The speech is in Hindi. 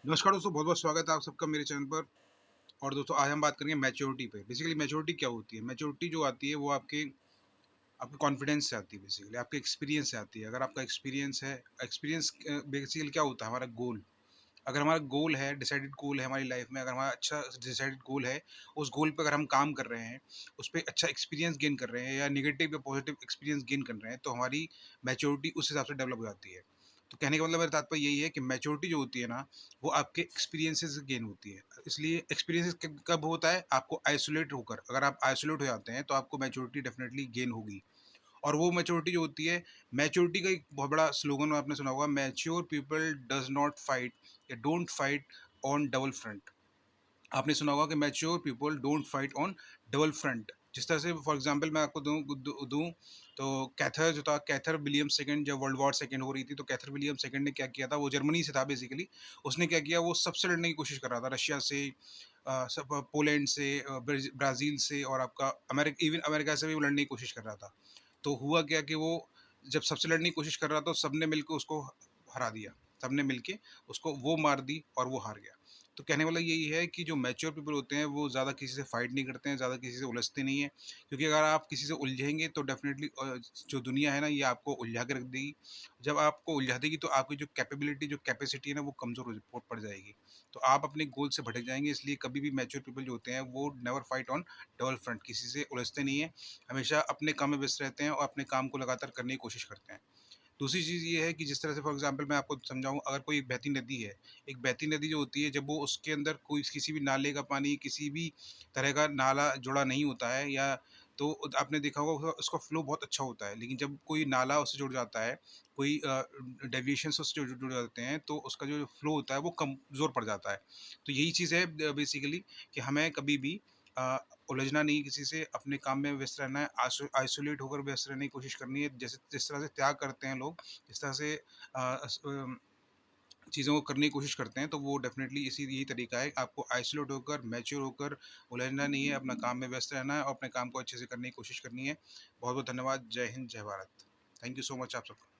नमस्कार दोस्तों, बहुत-बहुत स्वागत है आप सबका मेरे चैनल पर। और दोस्तों आज हम बात करेंगे मैच्योरिटी पे। बेसिकली मैच्योरिटी क्या होती है? मैच्योरिटी जो आती है वो आपके आपके कॉन्फिडेंस से आती है, बेसिकली आपके एक्सपीरियंस से आती है। अगर आपका एक्सपीरियंस है, एक्सपीरियंस बेसिकली क्या होता है? हमारा गोल। अगर हमारा गोल है, डिसाइडेड गोल है हमारी लाइफ में, अगर हमारा अच्छा डिसाइडेड गोल है, उस गोल पे अगर हम काम कर रहे हैं, उस पे अच्छा एक्सपीरियंस गेन कर रहे हैं या नेगेटिव या पॉजिटिव एक्सपीरियंस गेन कर रहे हैं, तो हमारी मैच्योरिटी उस हिसाब से डेवलप हो जाती है। तो कहने का मतलब मेरा तात्पर्य यही है कि मैच्योरिटी जो होती है ना, वो आपके एक्सपीरियंसेस से गेन होती है। इसलिए एक्सपीरियंसेस कब होता है? आपको आइसोलेट होकर। अगर आप आइसोलेट हो जाते हैं, तो आपको मैच्योरिटी डेफिनेटली गेन होगी। और वो मैच्योरिटी जो होती है, मैच्योरिटी का एक बहुत बड़ा स्लोगन आपने सुना होगा, mature people does not fight या don't fight on double front. आपने सुना होगा कि mature people don't fight on double front. जिस तरह से फॉर एग्जांपल मैं आपको दूं तो कैथर जो था, कैथर विलियम सेकंड, जब वर्ल्ड वॉर सेकंड हो रही थी, तो कैथर विलियम सेकंड ने क्या किया था? वो जर्मनी से था बेसिकली। उसने क्या किया? वो सबसे लड़ने की कोशिश कर रहा था, रशिया से, सब पोलैंड से, ब्राज़ील से, और आपका इवन अमेरिका से भी वो लड़ने की कोशिश कर रहा था। तो हुआ क्या कि वो जब सबसे लड़ने की कोशिश कर रहा था, तो सबने मिलके उसको हरा दिया। सबने मिलके उसको वो मार दी और वो हार गया। तो कहने वाला यही है कि जो मैच्योर पीपल होते हैं, वो ज़्यादा किसी से फाइट नहीं करते हैं, ज़्यादा किसी से उलझते नहीं हैं। क्योंकि अगर आप किसी से उलझेंगे तो डेफ़िनेटली जो दुनिया है ना, ये आपको उलझा के रख देगी। जब आपको उलझा देगी तो आपकी जो कैपेबिलिटी, जो कैपेसिटी है ना, वो कमज़ोर हो पड़ जाएगी। तो आप अपने गोल से भटक जाएँगे। इसलिए कभी भी मैच्योर पीपल जो होते हैं, वो never fight on double front, किसी से उलझते नहीं हैं। हमेशा अपने काम में व्यस्त रहते हैं और अपने काम को लगातार करने की कोशिश करते हैं। दूसरी चीज़ ये है कि जिस तरह से फॉर एग्ज़ाम्पल मैं आपको समझाऊँ, अगर कोई एक बहती नदी है, एक बहती नदी जो होती है, जब वो उसके अंदर कोई किसी भी नाले का पानी, किसी भी तरह का नाला जुड़ा नहीं होता है, या तो आपने देखा होगा उसका फ्लो बहुत अच्छा होता है। लेकिन जब कोई नाला उससे जुड़ जाता है, कोई डेविएशंस उससे जुड़ जाते हैं, तो उसका जो फ्लो होता है वो कमज़ोर पड़ जाता है। तो यही चीज़ है बेसिकली, कि हमें कभी भी अ, उलझना नहीं किसी से, अपने काम में व्यस्त रहना है, आइसोलेट होकर व्यस्त रहने की कोशिश करनी है। जैसे जिस तरह से त्याग करते हैं लोग, जिस तरह से चीज़ों को करने की कोशिश करते हैं, तो वो डेफ़िनेटली इसी यही तरीका है। आपको आइसोलेट होकर, मैच्योर होकर उलझना नहीं है, अपना काम में व्यस्त रहना है और अपने काम को अच्छे से करने की कोशिश करनी है। बहुत-बहुत धन्यवाद। जय हिंद, जय Bharat. Thank you so much आप सबका।